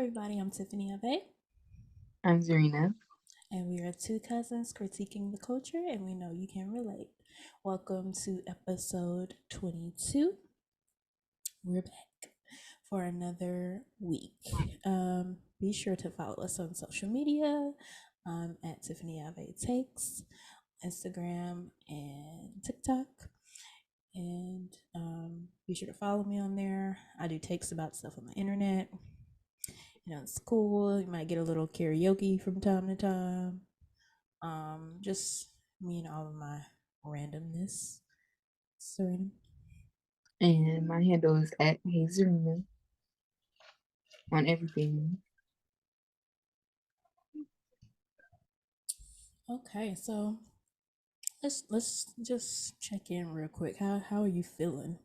everybody. I'm Tiffany Ave, I'm Zarina. and we are two cousins critiquing the culture, and we know you can relate. Welcome to episode 22. We're back for another week. Be sure to follow us on social media at Tiffany Ave Takes, Instagram, and TikTok. And be sure to follow me on there. I do takes about stuff on the internet. It's cool. You might get a little karaoke from time to time. Just me and all of my randomness. Serena. And my handle is at HeyZarina on everything. Okay, so let's just check in real quick. How are you feeling?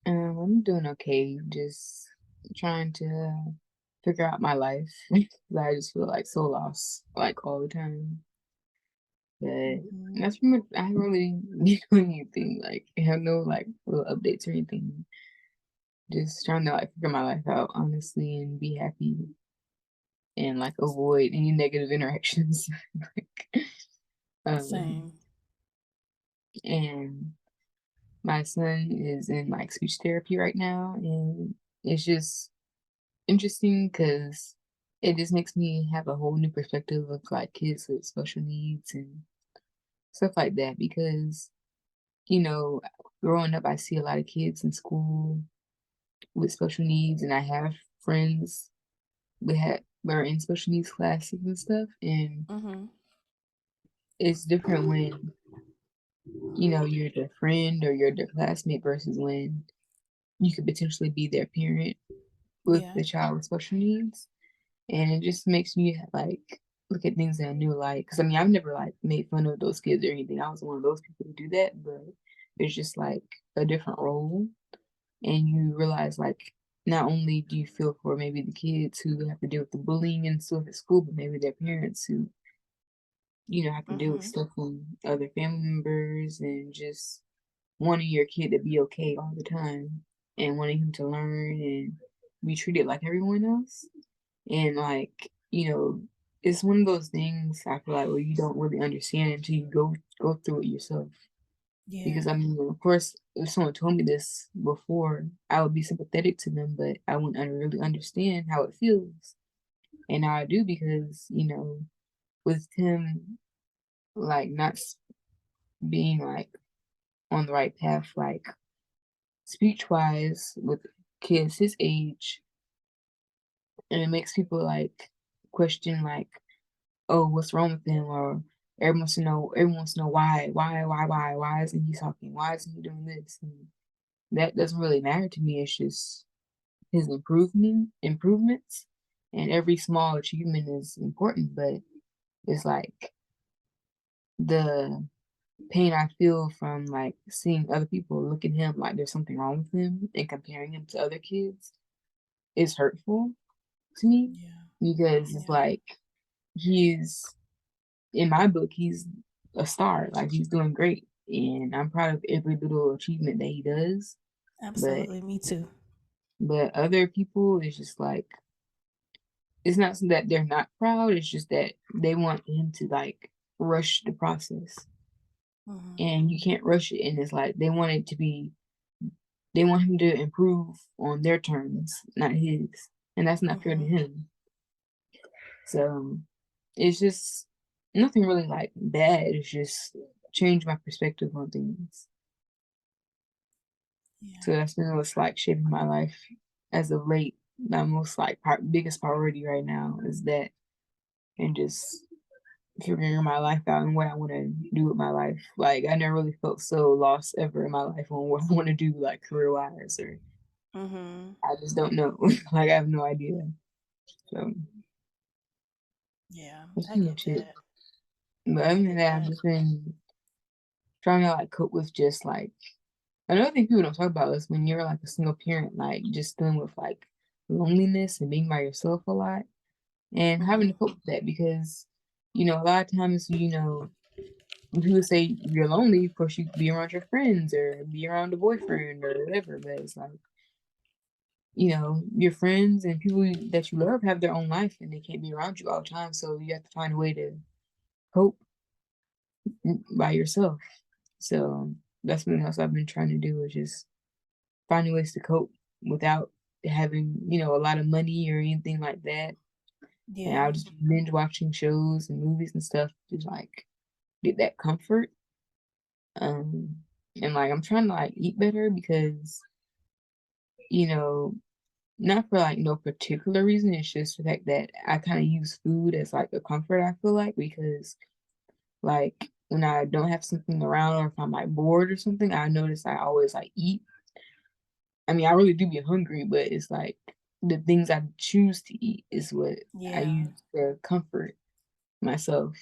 I'm doing okay. Just trying to figure out my life. 'Cause I just feel like so lost, like all the time. But Mm-hmm. that's pretty much, I haven't really been doing anything. Like, I have no like little updates or anything. Just trying to like figure my life out, honestly, and be happy and like avoid any negative interactions. like, um, Same. and my son is in like speech therapy right now, and it's just interesting because it just makes me have a whole new perspective of like kids with special needs and stuff like that. Because you know, growing up, I see a lot of kids in school with special needs, and I have friends that are in special needs classes and stuff, and Mm-hmm. it's different when you're their friend or you're their classmate versus when you could potentially be their parent with Yeah. the child with special needs, and it just makes me like look at things in a new light. Because I mean, I've never like made fun of those kids or anything. I was one of those people who do that, but it's just like a different role, and you realize like not only do you feel for maybe the kids who have to deal with the bullying and stuff at school, but maybe their parents who have to deal with Mm-hmm. stuff from other family members and just wanting your kid to be okay all the time and wanting him to learn and be treated like everyone else. And like, it's one of those things I feel like where you don't really understand until you go through it yourself. Because Yeah. I mean, of course, if someone told me this before, I would be sympathetic to them, but I wouldn't really understand how it feels. And now I do because, with him like not being like on the right path, like speech wise with kids his age, and it makes people like question like, oh, what's wrong with him? Or everyone wants to know why isn't he talking? Why isn't he doing this? And that doesn't really matter to me. It's just his improvements, and every small achievement is important, but it's like the pain I feel from like seeing other people look at him like there's something wrong with him and comparing him to other kids is hurtful to me, Yeah. because it's Yeah. like he's in my book, he's a star. Like he's doing great, and I'm proud of every little achievement that he does. But Absolutely. Me too. other people, it's just like it's not so that they're not proud. It's just that they want him to like rush the process, Mm-hmm. and you can't rush it. And it's like they want it to be. They want him to improve on their terms, not his, and that's not fair to Mm-hmm. him. So it's just nothing really like bad. It's just change my perspective on things. So Yeah. that's been what's like shaping my life as of late. My most like biggest priority right now is that, and just figuring my life out and what I want to do with my life. Like I never really felt so lost ever in my life on what I want to do, like career wise, or Mm-hmm. I just don't know. like I have no idea. So Yeah. that's I pretty get much it. that. But I other than get that, I've that. just been trying to like cope with just like another thing people don't talk about is when you're like a single parent, like just dealing with like loneliness and being by yourself a lot and having Mm-hmm. to cope with that because, a lot of times, when people say you're lonely, of course you could be around your friends or be around a boyfriend or whatever, but it's like your friends and people that you love have their own life and they can't be around you all the time. So you have to find a way to cope by yourself. So that's something else I've been trying to do is just finding ways to cope without having, a lot of money or anything like that. And Yeah. I'll just binge watching shows and movies and stuff to like get that comfort. Um, and like I'm trying to like eat better because, you know, not for like no particular reason. It's just the fact that I kind of use food as like a comfort, I feel like, because like when I don't have something around or if I'm like bored or something, I notice I always like eat. I mean, I really do be hungry, but it's like the things I choose to eat is what I Yeah. use to comfort myself.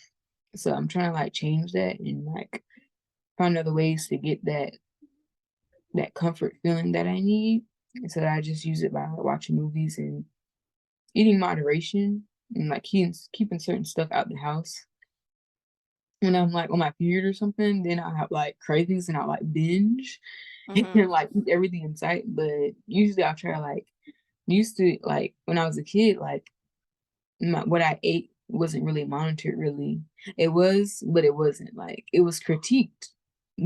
So I'm trying to like change that and like find other ways to get that comfort feeling that I need. And so I just use it by like, watching movies and eating moderation and like keeping certain stuff out the house. When I'm like on my period or something, then I have like cravings and I like binge Mm-hmm. and like eat everything in sight. But usually I'll try like used to like when I was a kid, like what I ate wasn't really monitored really. It was, but it wasn't. Like it was critiqued,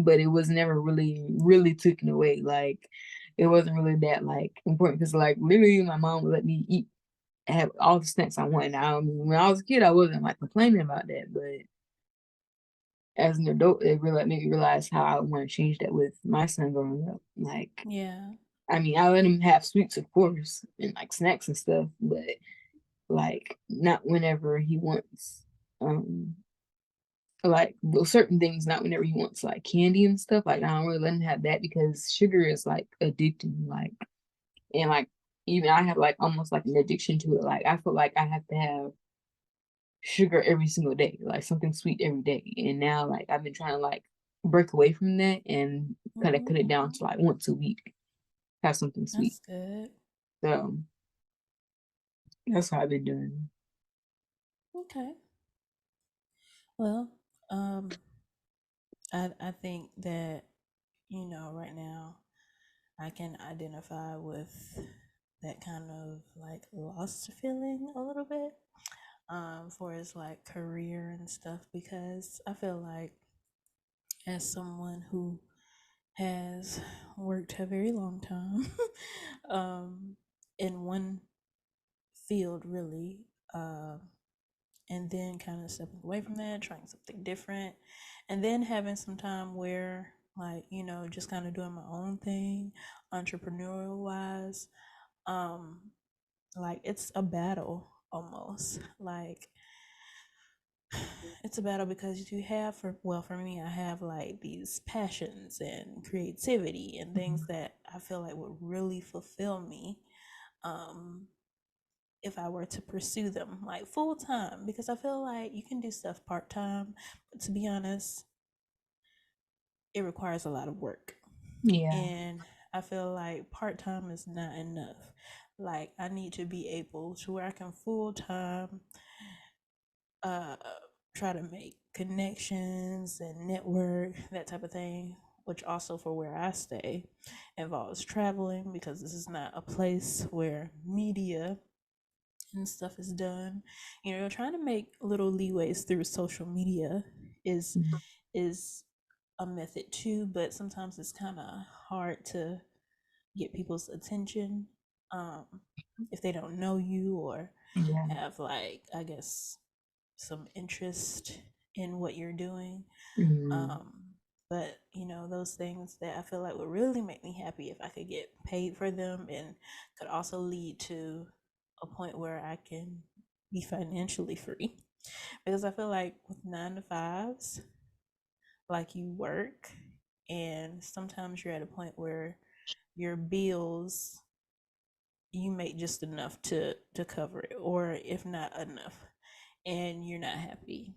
but it was never really, really taken away. Like it wasn't really that like important because like literally my mom would let me eat have all the snacks I wanted. Now, I mean, when I was a kid, I wasn't like complaining about that, but as an adult, it really made me realize how I want to change that with my son growing up. Like, Yeah. I mean, I let him have sweets, of course, and like snacks and stuff, but like not whenever he wants like those certain things, not whenever he wants like candy and stuff. Like I don't really let him have that because sugar is like addicting. Like and like even I have like almost like an addiction to it. Like I feel like I have to have sugar every single day, like something sweet every day. And now like I've been trying to like break away from that and kind of Mm-hmm. cut it down to like once a week, have something sweet. That's good. So that's what I've been doing. Okay. Well, um, I think that, right now I can identify with that kind of like lost feeling a little bit, for his like career and stuff, because I feel like as someone who has worked a very long time, um, in one field really, and then kind of stepping away from that, trying something different, and then having some time where, like, just kind of doing my own thing, entrepreneurial wise. Um, like it's a battle almost. Like it's a battle because you have for me, I have like these passions and creativity and things that I feel like would really fulfill me. Um, if I were to pursue them like full time, because I feel like you can do stuff part time, but to be honest, it requires a lot of work. Yeah. And I feel like part time is not enough. Like I need to be able to where I can full time uh try to make connections and network, that type of thing, which also for where I stay involves traveling because this is not a place where media and stuff is done. Trying to make little leeways through social media is Mhm. is a method too, but sometimes it's kind of hard to get people's attention, um, if they don't know you or Yeah. have like, I guess, some interest in what you're doing. Mhm. Um, but those things that I feel like would really make me happy if I could get paid for them and could also lead to a point where I can be financially free. Because I feel like with 9 to 5s, like you work and sometimes you're at a point where your bills, you make just enough to cover it, or if not enough, and you're not happy,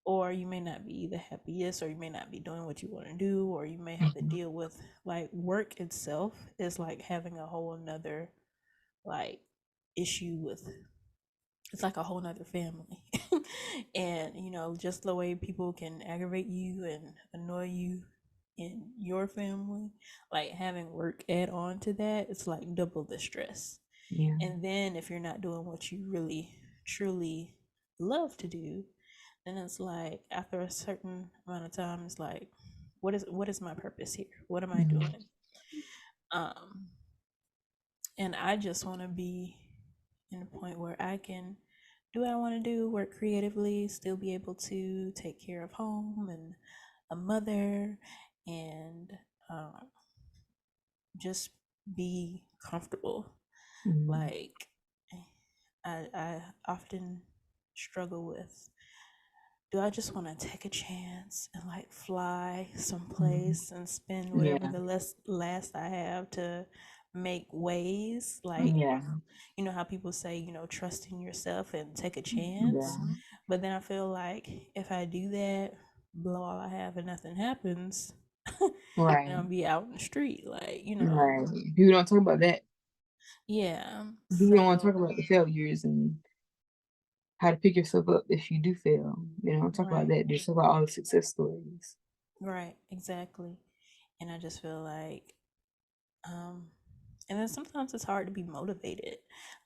or you may not be the happiest, or you may not be doing what you want to do, or you may have to Mhm. deal with like work itself is like having a whole nother like issue with, it's like a whole nother family. And just the way people can aggravate you and annoy you in your family, like having work add on to that, it's like double the stress. Yeah. And then if you're not doing what you really truly love to do, then it's like after a certain amount of time, it's like, what is my purpose here? What am I Mhm. doing? Um, and I just want to be in a point where I can do what I want to do, work creatively, still be able to take care of home and a mother, and um, just be comfortable. Mhm. Like I often struggle with, do I just want to take a chance and like fly Mhm. someplace and spend whatever Yeah. the last I have to make ways? Like, Yeah. how people say, trust in yourself and take a chance. Yeah. But then I feel like if I do that, blow all I have and nothing happens, and Right. I'll be out in the street, like, Right. People don't talk about that. yeah. People don't want to So, talk about the failures and how to pick yourself up if you do fail. They don't talk about right, that. They talk about all the success stories. right, exactly. And I just feel like, um, and then sometimes it's hard to be motivated,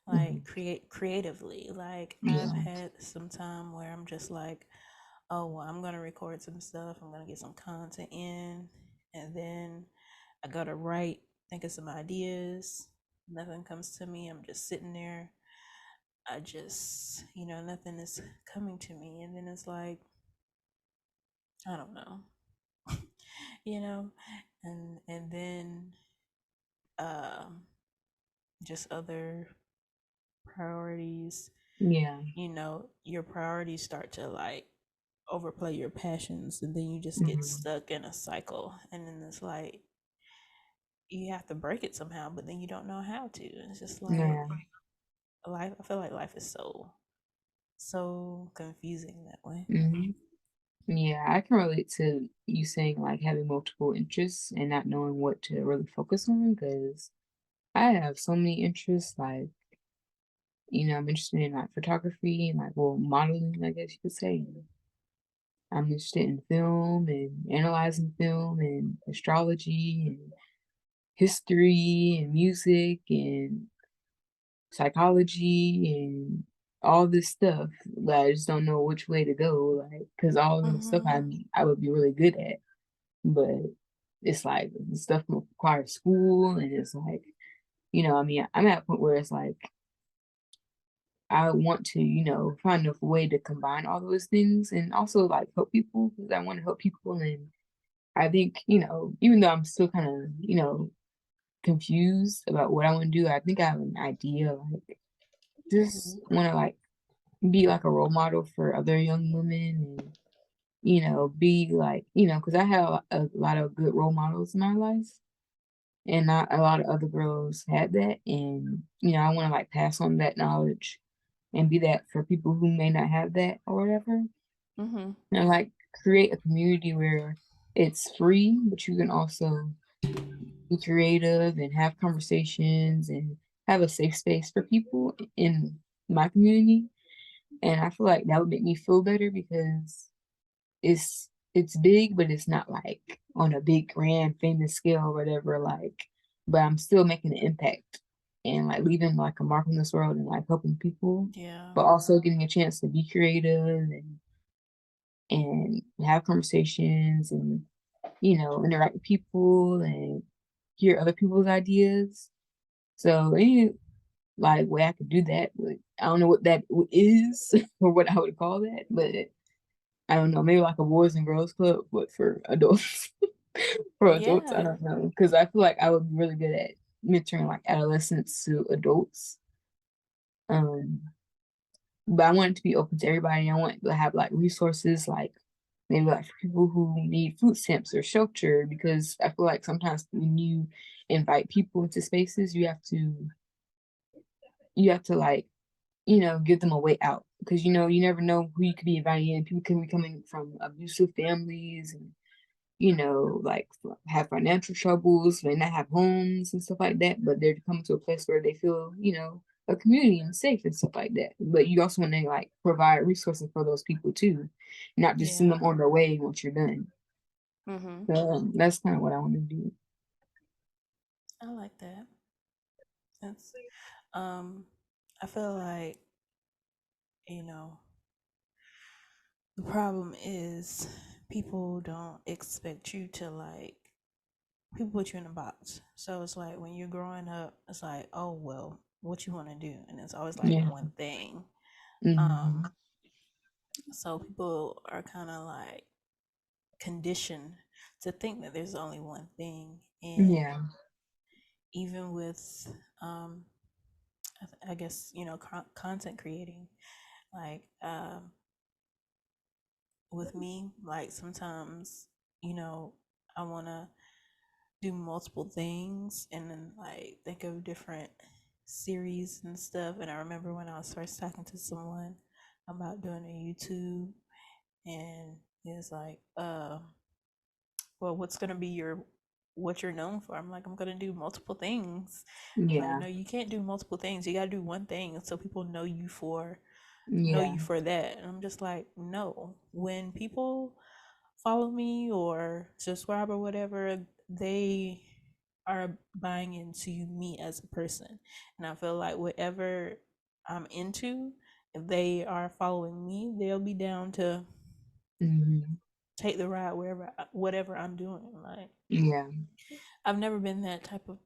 Mhm. like creatively. Like I've Yeah. had some time where I'm just like, oh, well, I'm gonna record some stuff. I'm gonna get some content in, and then I gotta write, think of some ideas. Nothing comes to me. I'm just sitting there. I just, nothing is coming to me, and then it's like, I don't know, you know, and then um, just other priorities. Yeah. Your priorities start to like overplay your passions, and then you just get Mhm. stuck in a cycle, and then it's like you have to break it somehow, but then you don't know how to. It's just like Yeah. life. I feel like life is so confusing that way. Mhm. Yeah, I can relate to you saying like having multiple interests and not knowing what to really focus on because I have so many interests. Like, I'm interested in like photography and like, well, modeling, I guess you could say. I'm interested in film and analyzing film and astrology and history and music and psychology and all this stuff. But I just don't know which way to go. Like, cause all of the stuff Mm-hmm. I would be really good at. But it's like the stuff requires school, and it's like, I mean, I'm at a point where it's like I want to, find a way to combine all those things and also like help people because I want to help people. And I think, even though I'm still kind of, confused about what I want to do, I think I have an idea. Like, just Mm-hmm. want to like be like a role model for other young women and, be like, because I have a lot of good role models in my life. And not a lot of other girls had that, and, I wanna, like, pass on that knowledge and be that for people who may not have that or whatever, Mm-hmm. and, like, create a community where it's free, but you can also be creative and have conversations and have a safe space for people in my community, and I feel like that would make me feel better because it's big, but it's not like on a big grand famous scale or whatever, like, but I'm still making an impact and like leaving like a mark on this world and like helping people, Yeah. but also getting a chance to be creative and have conversations and interact with people and hear other people's ideas. So any like way I could do that, but I don't know what that is or what I would call that, but I don't know, maybe like a boys and girls club, but for adults. For adults, I Yeah. don't know, because I feel like I would be really good at mentoring, like, adolescents to adults, um, but I want it to be open to everybody. I want to have, like, resources, like, maybe, like, for people who need food stamps or shelter because I feel like sometimes when you invite people into spaces, you have to, like, give them a way out because, you never know who you could be inviting in. People can be coming from abusive families and like have financial troubles, may not have homes and stuff like that, but they're coming to a place where they feel, a community and safe and stuff like that. But you also want to like provide resources for those people too, not just send Yeah. them on their way once you're done. Mm-hmm. So that's kind of what I want to do. I like that. That's um I feel like, you know, the problem is people don't expect you to like people put you in a box. So it's like when you're growing up, it's like, oh well, what you want to do, and it's always like Yeah. one thing. Hmm. Um, so people are kind of like conditioned to think that there's only one thing, and Yeah. even with, um, I guess content creating, like with me, like sometimes you know I want to do multiple things and then like think of different series and stuff. And I remember when I was first talking to someone about doing a YouTube, and it's like, well, what's gonna be your what you're known for? I'm like, I'm gonna do multiple things. Like, Yeah. no, you can't do multiple things. You gotta do one thing so people know Yeah. you for that. And I'm just like, no. When people follow me or subscribe or whatever, they are buying into me as a person. And I feel like whatever I'm into, if they are following me, they'll be down to Hmm. take the ride wherever whatever I'm doing. Like Yeah. I've never been that type of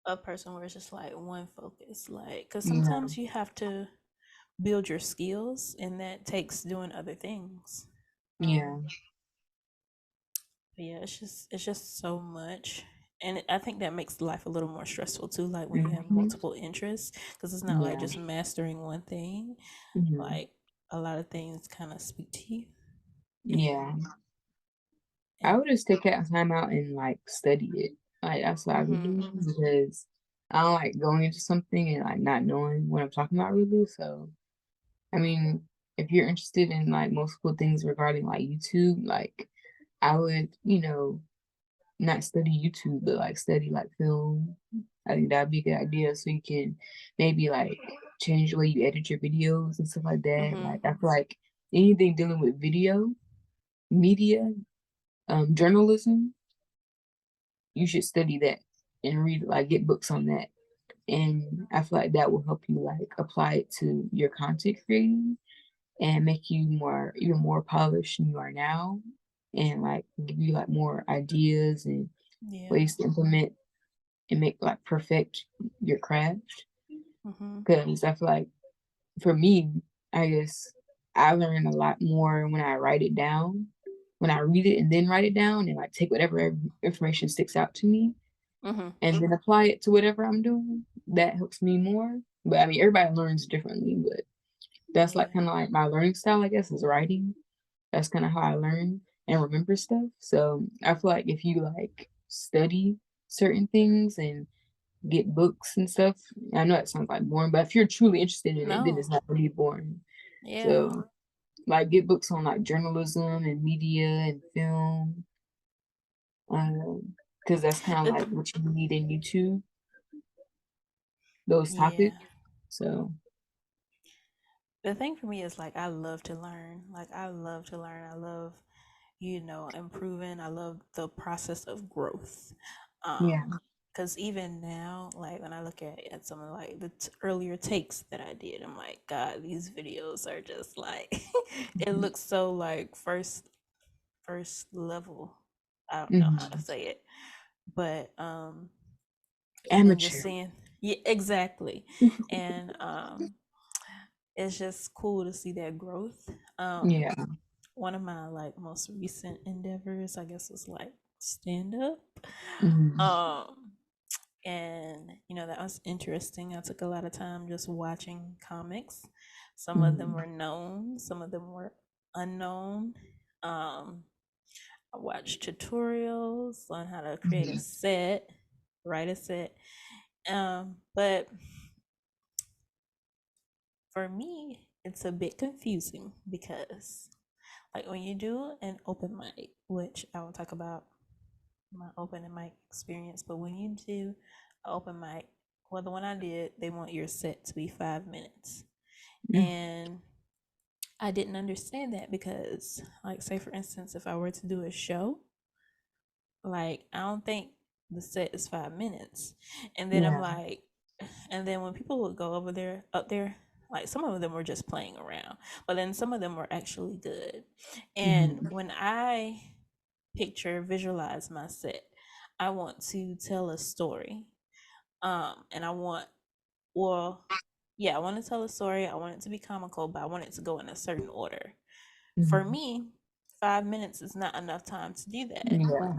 a person where it's just like one focus. Like cuz Yeah. sometimes you have to build your skills and that takes doing other things. Yeah. But yeah, it's just so much, and I think that makes life a little more stressful too. Like when you have Hmm. multiple interests, because it's not like Yeah. just mastering one thing. Hmm. Like a lot of things kind of speak to you, Yeah. and I and would just take that time out and like study it. Like that's what I would mm-hmm, do because I don't like going into something and like not knowing what I'm talking about really. So I mean, if you're interested in like multiple things regarding like YouTube, like I would, not study YouTube, but like study like film. I think that'd be a good idea. So you can maybe like change the way you edit your videos and stuff like that. mm-hmm, Like I feel like anything dealing with video, media, journalism, you should study that and read like get books on that. And I feel like that will help you like apply it to your content creating and make you even more polished than you are now and like give you like more ideas and yeah, ways to implement and make like perfect your craft. mm-hmm, Because I feel like for me, I guess I learn a lot more when I write it down, when I read it and then write it down and like take whatever information sticks out to me mm-hmm, and then apply it to whatever I'm doing. That helps me more. But I mean, everybody learns differently, but that's like yeah, kind of like my learning style, I guess, is writing. That's kind of how I learn and remember stuff. So I feel like if you like study certain things and get books and stuff, I know that sounds like boring, but if you're truly interested in it, then no, it's not really boring. yeah, So like get books on like journalism and media and film, because that's kind of the, like what you need in YouTube, those yeah. topics. So The thing for me is like I love to learn. Like I love to learn. I love improving. I love the process of growth. yeah. Because even now, like when I look at some of like the earlier takes that I did, I'm like, God, these videos are just like, it Mhm. looks so like first level. I don't know how to Mhm. say it, but and then just Amateur. seeing, yeah, exactly, and it's just cool to see that growth. Yeah. One of my like most recent endeavors, I guess, was like stand up. Mhm. Um, and that was interesting. I took a lot of time just watching comics. Some of them Mhm. were known, some of them were unknown. Um, I watched tutorials on how to create a Mhm. set, write a set. But for me, it's a bit confusing because, like, when you do an open mic, which I will talk about my open mic experience, but when you do an open mic, well, the one I did, they want your set to be 5 minutes. Mhm. And I didn't understand that because, like, say for instance, if I were to do a show, like, I don't think the set is 5 minutes. And then I'm Yeah. like, and then when people would go over there, up there, like some of them were just playing around, but then some of them were actually good. And Hmm. when I visualize my set, I want to tell a story. And I want, well, yeah, I want to tell a story. I want it to be comical, but I want it to go in a certain order. For Hmm. me, 5 minutes is not enough time to do that. Yeah.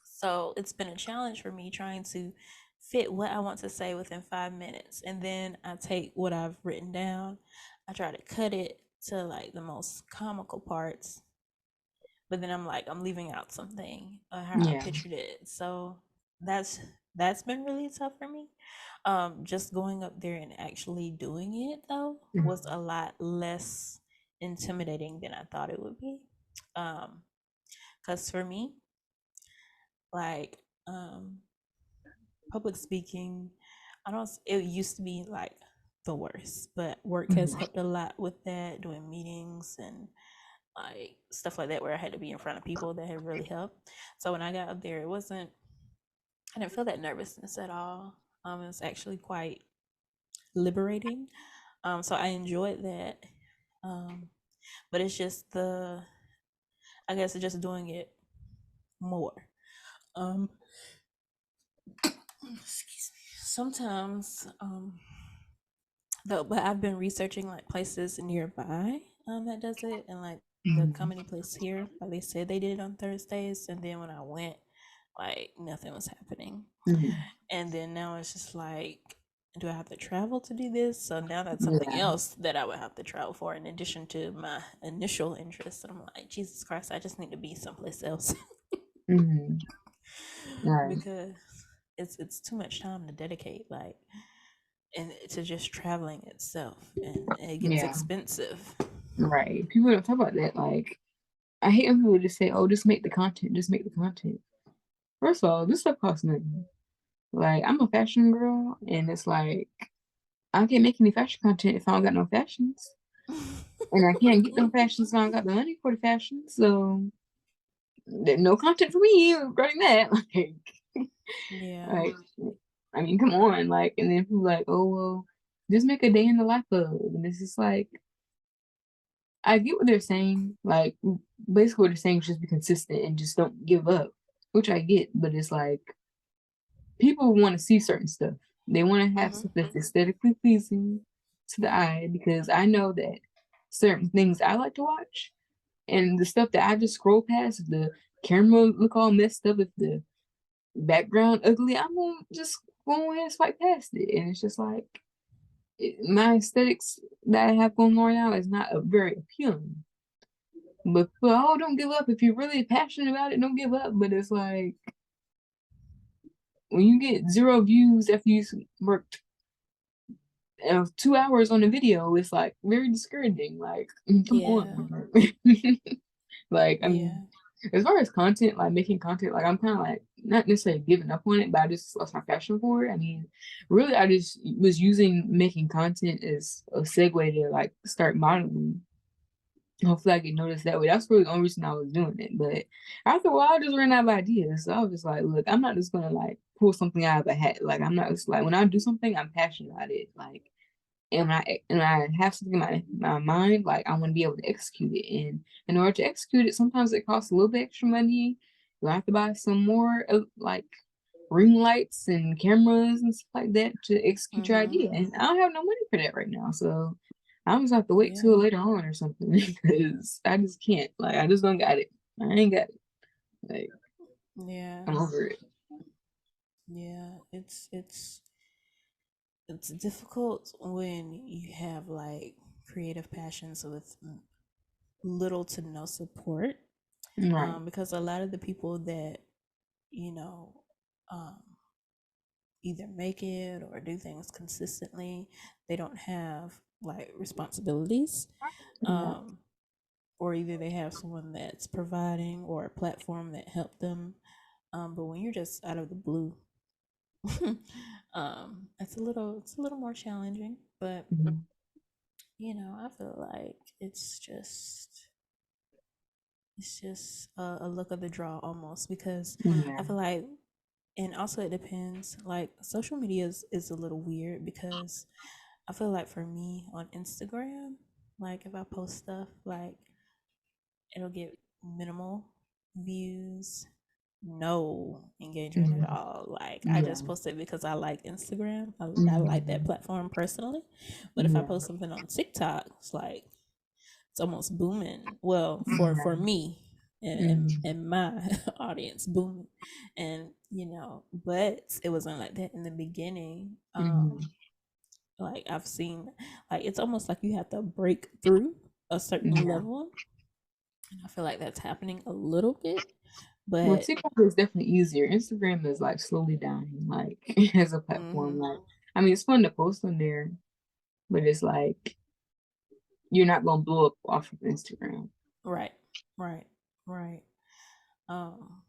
So it's been a challenge for me trying to fit what I want to say within 5 minutes. And then I take what I've written down, I try to cut it to like the most comical parts, but then I'm like, I'm leaving out something how I Yeah. pictured it. So that's that's been really tough for me. Just going up there and actually doing it though was a lot less intimidating than I thought it would be. Because for me, like, public speaking, I don't, it used to be like the worst, but work has Mhm. helped a lot with that, doing meetings and like stuff like that where I had to be in front of people that have really helped. So when I got up there, it wasn't, I didn't feel that nervousness at all. It was actually quite liberating. So I enjoyed that. Um, but it's just I guess it's just doing it more. Um, excuse me. Sometimes, though, but I've been researching like places nearby that does it, and like the Mhm. comedy place here, like they said they did it on Thursdays, and then when I went, like nothing was happening. Mhm. And then now it's just like, do I have to travel to do this? So now that's something Yeah. else that I would have to travel for in addition to my initial interest. And I'm like, Jesus Christ, I just need to be someplace else Mhm. Right. because it's too much time to dedicate, like, and to just traveling itself, and it gets Yeah. expensive. Right. People don't talk about that. Like, I hate when people just say, "Oh, just make the content. Just make the content." First of all, this stuff costs nothing. Like, I'm a fashion girl, and it's like I can't make any fashion content if I don't got no fashions, and I can't get no fashions if I don't got the money for the fashion. So, there's no content for me regarding that. Yeah. Like, I mean, come on. Like, and then people like, "Oh, well, just make a day in the life of," and it's just like I get what they're saying. Like, basically, what they're saying is just be consistent and just don't give up, which I get. But it's like people want to see certain stuff. They want to have Hmm. stuff that's aesthetically pleasing to the eye because I know that certain things I like to watch and the stuff that I just scroll past, if the camera look all messed up, if the background ugly, I'm gonna just go ahead and swipe past it. And it's just like my aesthetics that I have going on now is not very appealing. But oh, don't give up. If you're really passionate about it, don't give up. But it's like when you get 0 views after you worked 2 hours on a video, it's like very discouraging. Like, come Yeah. on. Like, I mean, Yeah. as far as content, like making content, like I'm kind of like not necessarily giving up on it, but I just lost my passion for it. I mean, really, I just was using making content as a segue to like start modeling. Hopefully, I get noticed that way. That's really the only reason I was doing it. But after a while, I just ran out of ideas. So I was just like, look, I'm not just gonna like pull something out of a hat. Like I'm not just like when I do something, I'm passionate about it. Like and I have something in my mind, like I want to be able to execute it. And in order to execute it, sometimes it costs a little bit extra money. You have to buy some more like ring lights and cameras and stuff like that to execute your Hmm. idea. And I don't have no money for that right now. So I just have to wait till Yeah. later on or something because I just can't. Like I just don't got it. I ain't got it. Like Yeah. I'm over it. Yeah. It's difficult when you have like creative passions with little to no support, Right. because a lot of the people that, you know, um, either make it or do things consistently, they don't have like responsibilities, Yeah. um, or either they have someone that's providing or a platform that helped them. But when you're just out of the blue, it's a little more challenging. But Mhm. I feel like it's just a look of the draw almost, because Yeah. I feel like, and also it depends, like social media is a little weird, because I feel like for me on Instagram, like if I post stuff, like it'll get minimal views, no engagement at Mhm. all. Like I Yeah. just posted because I like Instagram. I like that Mhm. platform personally. But if I Yeah. post something on TikTok, it's like it's almost booming. Well, for Yeah. me Mhm. and my audience, booming. And but it wasn't like that in the beginning. Mhm. Like I've seen, like it's almost like you have to break through a certain Yeah. level, and I feel like that's happening a little bit. Well, But TikTok is definitely easier. Instagram is like slowly dying, like as a platform. mhm, Like, I mean, it's fun to post on there, but it's like you're not gonna blow up off of Instagram. right, right, right. Um,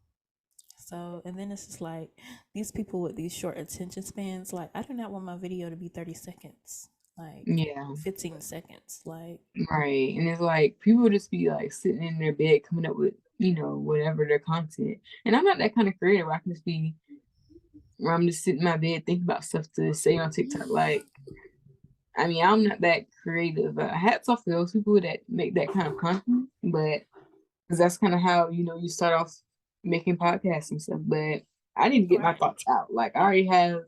so and then it's just like these people with these short attention spans. Like I do not want my video to be 30 seconds, like Yeah, 15 seconds. Like right. And it's like people just be like sitting in their bed coming up with, whatever their content. And I'm not that kind of creator where I can just be where I'm just sitting in my bed thinking about stuff to say on TikTok. Like, I mean, I'm not that creative. Hats off to those people that make that kind of content, but because that's kind of how you start off making podcasts and stuff. But I need to get my right, thoughts out. Like I already have,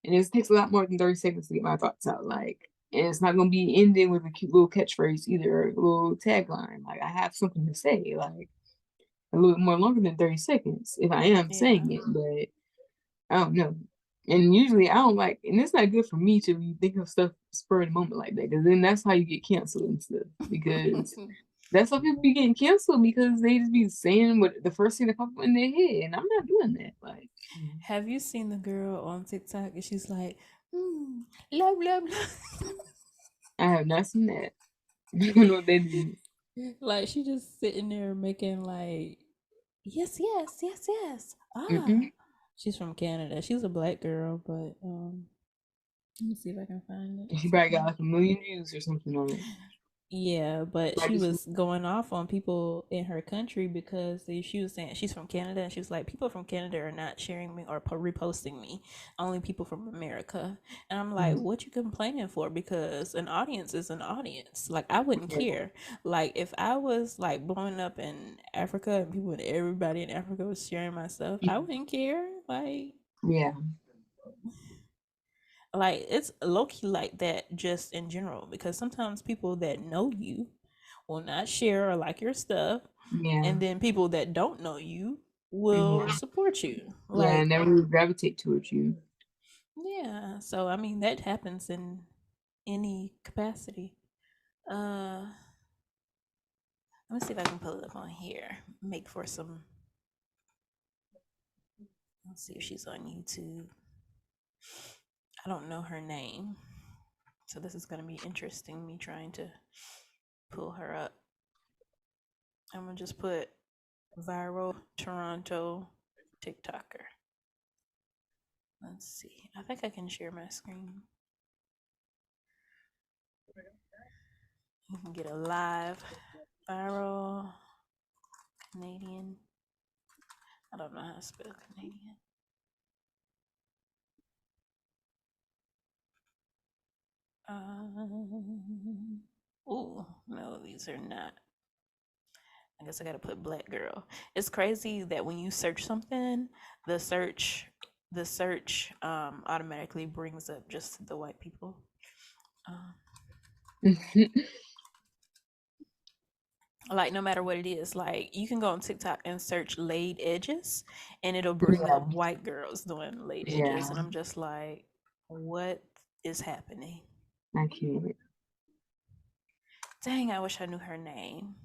and it takes a lot more than 30 seconds to get my thoughts out. Like, and it's not gonna be ending with a cute little catchphrase either, or a little tagline. Like I have something to say, like a little more longer than 30 seconds if I am yeah. saying it, but I don't know. And usually I don't like, and it's not good for me to be thinking of stuff spur of the moment like that, because then that's how you get canceled and stuff. Because that's how people be getting canceled because they just be saying what the first thing that pops up in their head, and I'm not doing that. Like, Have you seen the girl on TikTok and she's like, love, love, love. I have not seen that. I don't know what they do. Like she just sitting there making like, yes, yes, yes, yes. Ah, Mm-mm. she's from Canada. She's a black girl, but let me see if I can find it. She probably got like a million views or something on it. Yeah, but I she just, was going off on people in her country because she was saying she's from Canada, and she was like, people from Canada are not sharing me or reposting me, only people from America. And I'm like, mm, what you complaining for? Because an audience is an audience. Like I wouldn't care. Like if I was like blowing up in Africa and people and everybody in Africa was sharing my stuff, I wouldn't care. yeah, Like it's low key like that just in general, because sometimes people that know you will not share or like your stuff, yeah, and then people that don't know you yeah, will support you. yeah. Like, And never really gravitate towards you. yeah, so I mean that happens in any capacity. uh let me see if I can pull it up on here, make for some. Let's see if she's on YouTube. I don't know her name, so this is going to be interesting, me trying to pull her up. I'm gonna just put viral Toronto TikToker. Let's see. I think I can share my screen. You can get a live viral Canadian. I don't know how to spell Canadian. Oh no, these are not. I guess I gotta put black girl. It's crazy that when you search something, the search automatically brings up just the white people. Um, like no matter what it is, like you can go on TikTok and search laid edges and it'll bring Yeah, up white girls doing laid edges, yeah. and I'm just like, what is happening? I can't. Dang, I wish I knew her name.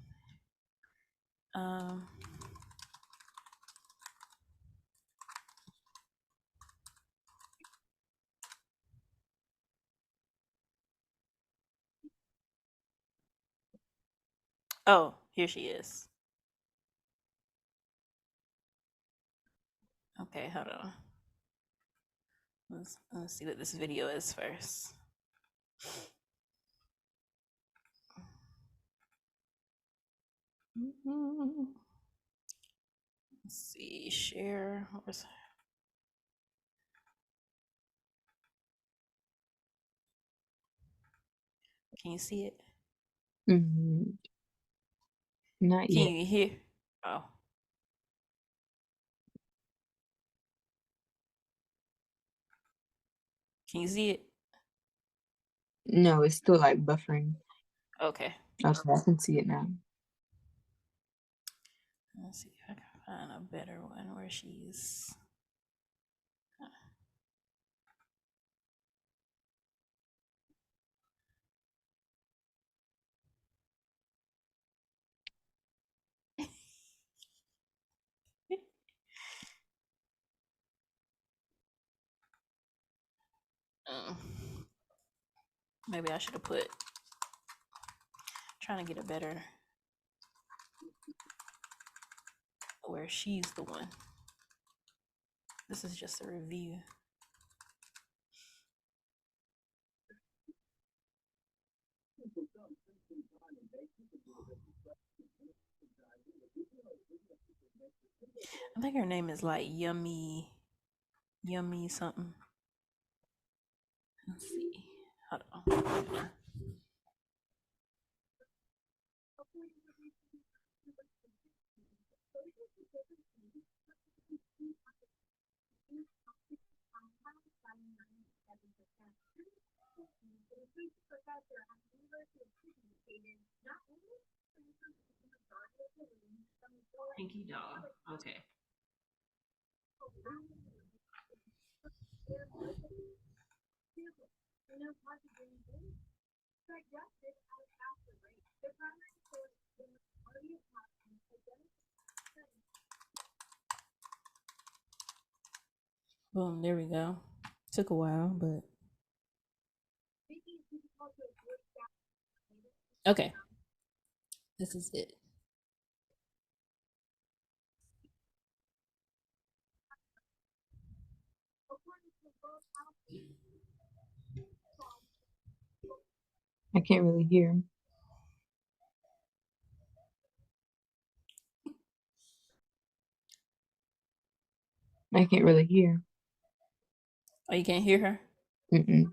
um oh, here she is. Okay, hold on. Let's see what this video is first. Let's see, share. Can you see it? Mm, not Can yet. you hear? Oh. Can you see it? No, it's still like buffering. Okay. Okay, I can see it now. Let's see if I can find a better one where she's. Maybe I should have put. Trying to get a better. Where she's the one. This is just a review. I think her name is like Yummy something. Let's see. Hold on. Pinky doll. Okay. Boom, there we go. Took a while, but okay. This is it. I can't really hear. I can't really hear. Oh, you can't hear her? Mm-mm.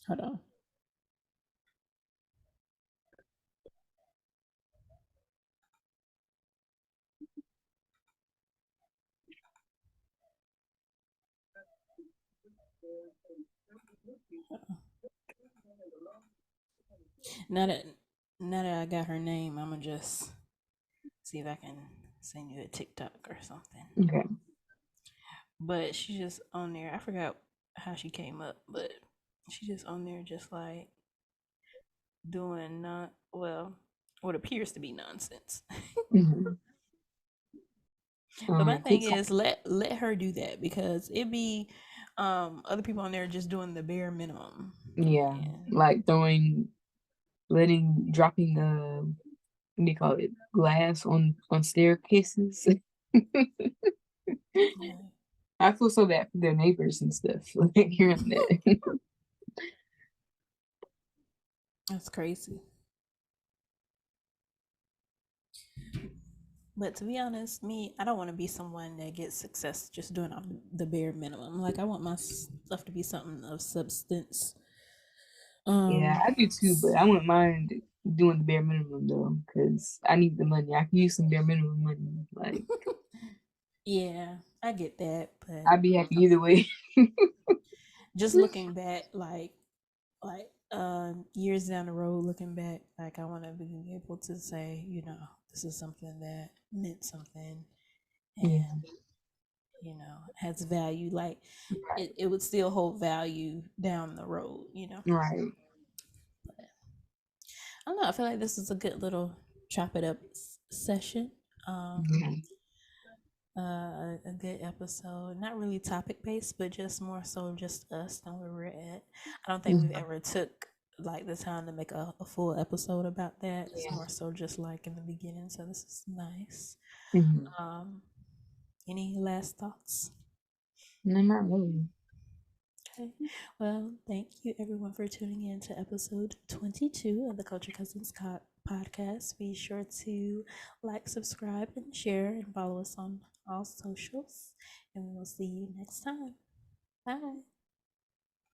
Hold on. Now that I got her name, I'm gonna just see if I can send you a TikTok or something. Okay. But she's just on there. I forgot how she came up, but she's just on there, just like doing not well, what appears to be nonsense. Mm-hmm. But my thing TikTok. is, let her do that because it be other people on there just doing the bare minimum. Yeah, And like dropping what do you call it, glass on staircases. yeah, I feel so bad for their neighbors and stuff, like hearing that. that's crazy. But to be honest, me, I don't want to be someone that gets success just doing off the bare minimum. Like I want my stuff to be something of substance. Yeah, I do too, but I wouldn't mind doing the bare minimum though, because I need the money. I can use some bare minimum money. Like Yeah, I get that, but I'd be happy either way. just looking back, like years down the road, looking back, like I want to be able to say, this is something that meant something, Yeah, and has value. Like it would still hold value down the road. right. But I don't know. I feel like this is a good little chop it up session. Um, Yeah. a good episode. Not really topic based, but just more so just us and where we're at. I don't think we've Mhm. ever took like the time to make a full episode about that. It's Yeah. more so just like in the beginning. So this is nice. Mhm. Um, any last thoughts? No, not really. Okay. Well, thank you everyone for tuning in to episode 22 of the Culture Cousins podcast. Be sure to like, subscribe, and share, and follow us on all socials. And we will see you next time. Bye.